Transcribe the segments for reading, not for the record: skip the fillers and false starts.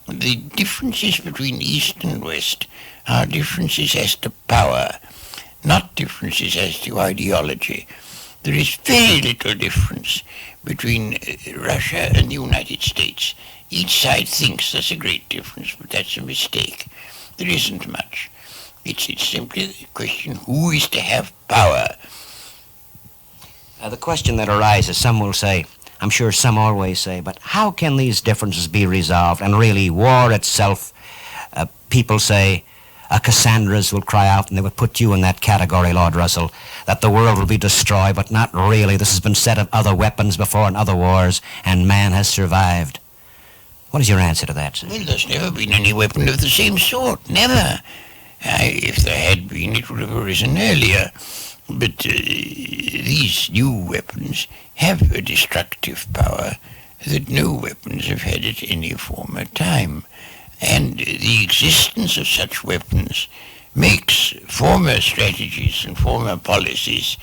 The differences between East and West are differences as to power, not differences as to ideology. There is very little difference between Russia and the United States. Each side thinks there's a great difference, but that's a mistake. There isn't much. It's simply the question who is to have power. The question that arises, some will say, I'm sure some always say, but how can these differences be resolved? And really, war itself, people say, Cassandras will cry out, and they would put you in that category, Lord Russell, that the world will be destroyed, but not really. This has been said of other weapons before in other wars, and man has survived. What is your answer to that, sir? Well, there's never been any weapon of the same sort. Never. If there had been, it would have arisen earlier. But these new weapons have a destructive power that no weapons have had at any former time. And the existence of such weapons makes former strategies and former policies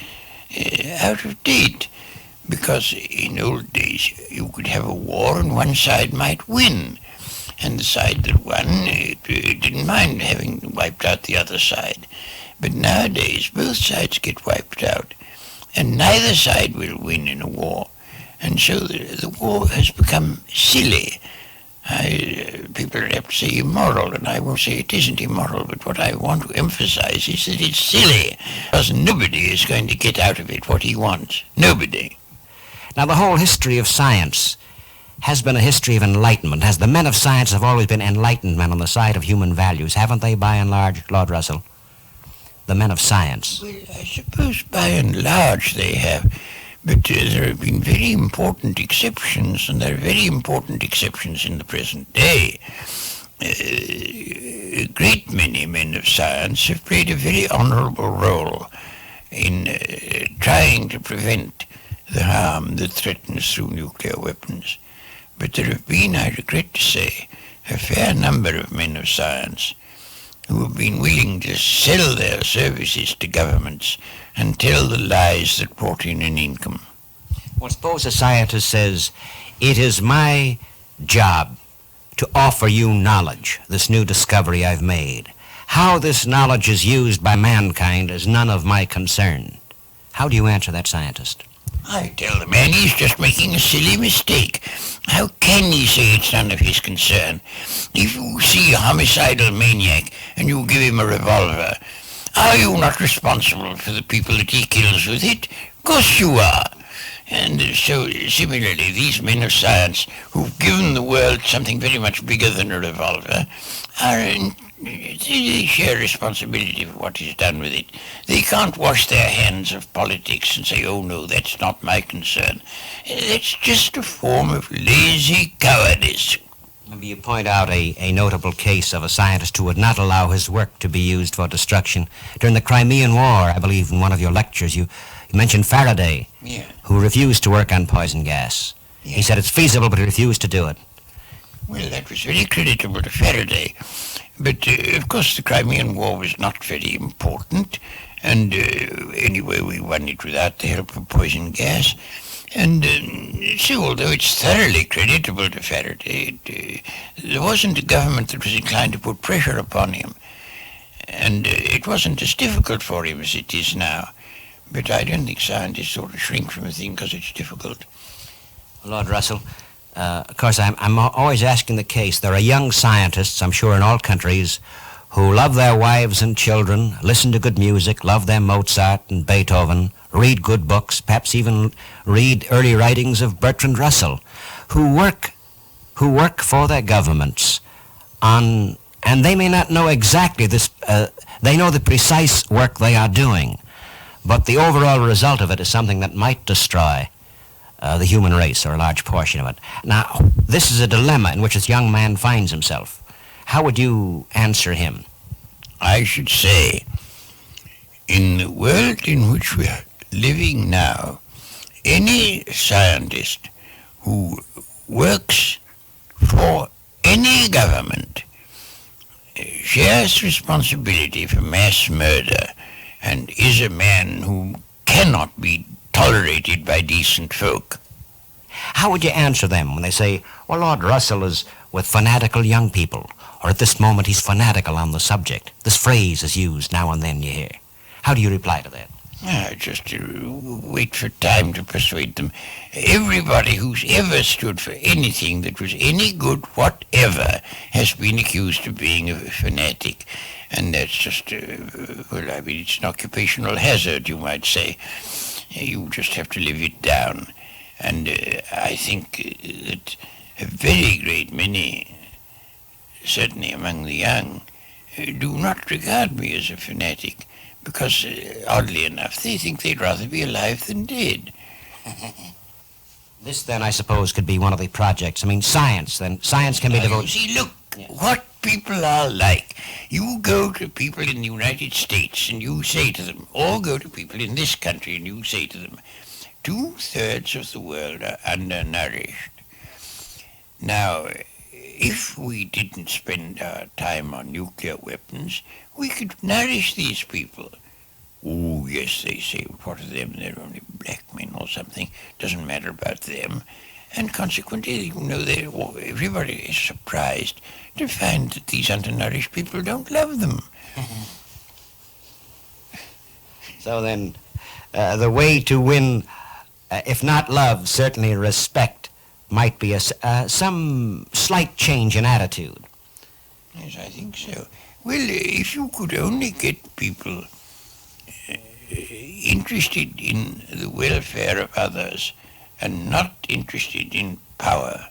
out of date. Because in old days you could have a war and one side might win. And the side that won didn't mind having wiped out the other side. But nowadays both sides get wiped out. And neither side will win in a war. And so the war has become silly. People have to say immoral, and I won't say it isn't immoral, but what I want to emphasize is that it's silly, because nobody is going to get out of it what he wants. Nobody. Now, the whole history of science has been a history of enlightenment. The men of science have always been enlightened men on the side of human values, haven't they, by and large, Lord Russell? The men of science. Well, I suppose by and large they have. But there have been very important exceptions, and there are very important exceptions in the present day. A great many men of science have played a very honorable role in trying to prevent the harm that threatens through nuclear weapons. But there have been, I regret to say, a fair number of men of science who have been willing to sell their services to governments and tell the lies that brought in an income. Well, suppose a scientist says, it is my job to offer you knowledge, this new discovery I've made. How this knowledge is used by mankind is none of my concern. How do you answer that scientist? I tell the man he's just making a silly mistake. How can he say it's none of his concern? If you see a homicidal maniac and you give him a revolver, are you not responsible for the people that he kills with it? Of course you are. And so, similarly, these men of science who've given the world something very much bigger than a revolver they share responsibility for what is done with it. They can't wash their hands of politics and say, oh no, that's not my concern. That's just a form of lazy cowardice. Maybe you point out a notable case of a scientist who would not allow his work to be used for destruction. During the Crimean War, I believe in one of your lectures, you mentioned Faraday, who refused to work on poison gas. He said it's feasible, but he refused to do it. Well, that was very creditable to Faraday. But, of course, the Crimean War was not very important, and anyway, we won it without the help of poison gas. And so, although it's thoroughly creditable to Faraday, there wasn't a government that was inclined to put pressure upon him. And it wasn't as difficult for him as it is now. But I don't think scientists sort of shrink from a thing because it's difficult. Lord Russell, of course, I'm always asking the case. There are young scientists, I'm sure, in all countries who love their wives and children, listen to good music, love their Mozart and Beethoven, read good books, perhaps even read early writings of Bertrand Russell, who work for their governments on, and they may not know exactly this, they know the precise work they are doing, but the overall result of it is something that might destroy the human race, or a large portion of it. Now, this is a dilemma in which this young man finds himself. How would you answer him? I should say, in the world in which we are living now, any scientist who works for any government shares responsibility for mass murder and is a man who cannot be tolerated by decent folk. How would you answer them when they say, well, Lord Russell is with fanatical young people, or at this moment he's fanatical on the subject. This phrase is used now and then, you hear. How do you reply to that? Just wait for time to persuade them. Everybody who's ever stood for anything that was any good whatever has been accused of being a fanatic. And that's just, it's an occupational hazard, you might say. You just have to live it down. And I think that a very great many, certainly among the young, do not regard me as a fanatic because, oddly enough, they think they'd rather be alive than dead. This, then, I suppose, could be one of the projects. I mean, science, then. Science can be devoted... See, look, what people are like. You go to people in the United States and you say to them, or go to people in this country and you say to them, 2/3 of the world are undernourished. Now, if we didn't spend our time on nuclear weapons, we could nourish these people. Oh, yes, they say, what of them? They're only black men or something. Doesn't matter about them. And consequently, everybody is surprised to find that these undernourished people don't love them. So then, the way to win, if not love, certainly respect, might be some slight change in attitude. Yes, I think so. Well, if you could only get people interested in the welfare of others and not interested in power,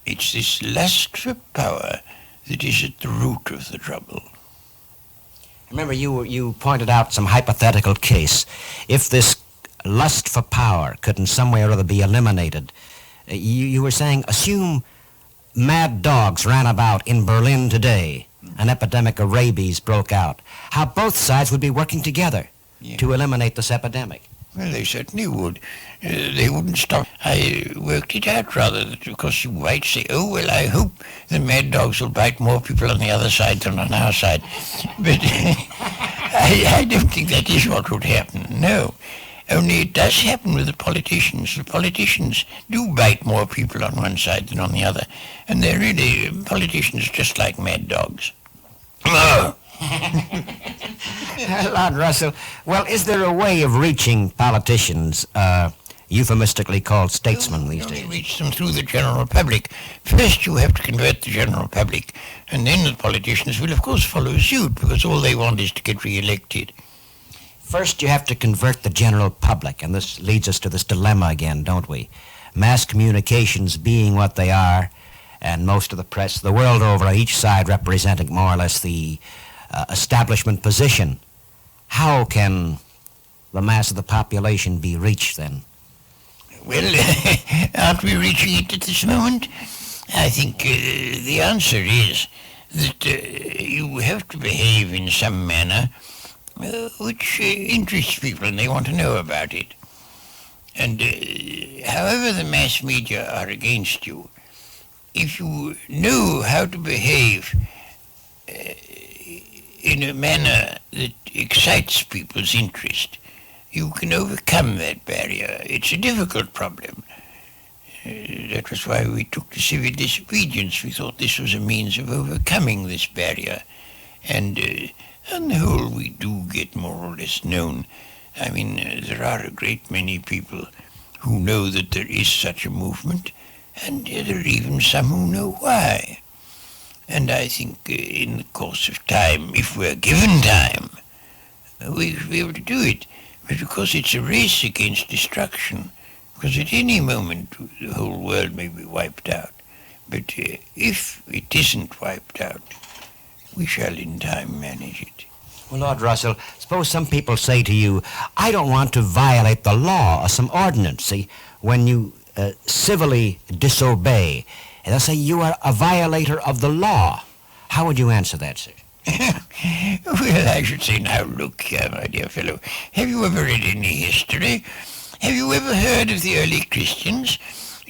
it's this lust for power that is at the root of the trouble. Remember, you pointed out some hypothetical case. If this lust for power could in some way or other be eliminated, you were saying, assume mad dogs ran about in Berlin today, an epidemic of rabies broke out, how both sides would be working together to eliminate this epidemic. Well, they certainly would. They wouldn't stop. I worked it out, rather, because you might say, oh, well, I hope the mad dogs will bite more people on the other side than on our side. But I don't think that is what would happen, no. Only it does happen with the politicians. The politicians do bite more people on one side than on the other. And they're really politicians just like mad dogs. Lord Russell, well, is there a way of reaching politicians, euphemistically called statesmen these days? You only reach them through the general public. First you have to convert the general public, and then the politicians will of course follow suit, because all they want is to get re-elected. First you have to convert the general public, and this leads us to this dilemma again, don't we? Mass communications being what they are, and most of the press the world over, each side representing more or less the establishment position. How can the mass of the population be reached then? Well, aren't we reaching it at this moment? I think the answer is that you have to behave in some manner which interests people and they want to know about it. And however the mass media are against you, if you know how to behave in a manner that excites people's interest, you can overcome that barrier. It's a difficult problem. That was why we took to civil disobedience. We thought this was a means of overcoming this barrier. And on the whole, we do get more or less known. I mean, there are a great many people who know that there is such a movement, and there are even some who know why. And I think in the course of time, if we're given time, we'll be able to do it. But because it's a race against destruction, because at any moment the whole world may be wiped out. But if it isn't wiped out, we shall in time manage it. Well, Lord Russell, suppose some people say to you, I don't want to violate the law or some ordinance. See, when you civilly disobey, they'll say you are a violator of the law. How would you answer that, sir? Well, I should say, now look here, my dear fellow, have you ever read any history? Have you ever heard of the early Christians?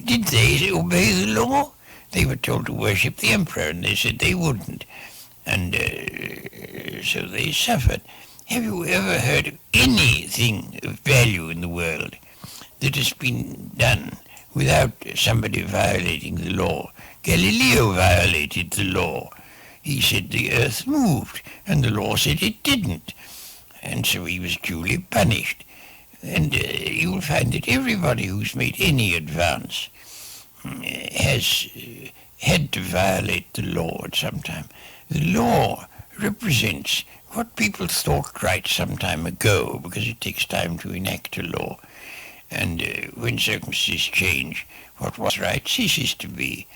Did they obey the law? They were told to worship the emperor, and they said they wouldn't. And so they suffered. Have you ever heard of anything of value in the world that has been done without somebody violating the law? Galileo violated the law. He said the earth moved, and the law said it didn't. And so he was duly punished. And you'll find that everybody who's made any advance has had to violate the law at some time. The law represents what people thought right some time ago, because it takes time to enact a law. And when circumstances change, what was right ceases to be.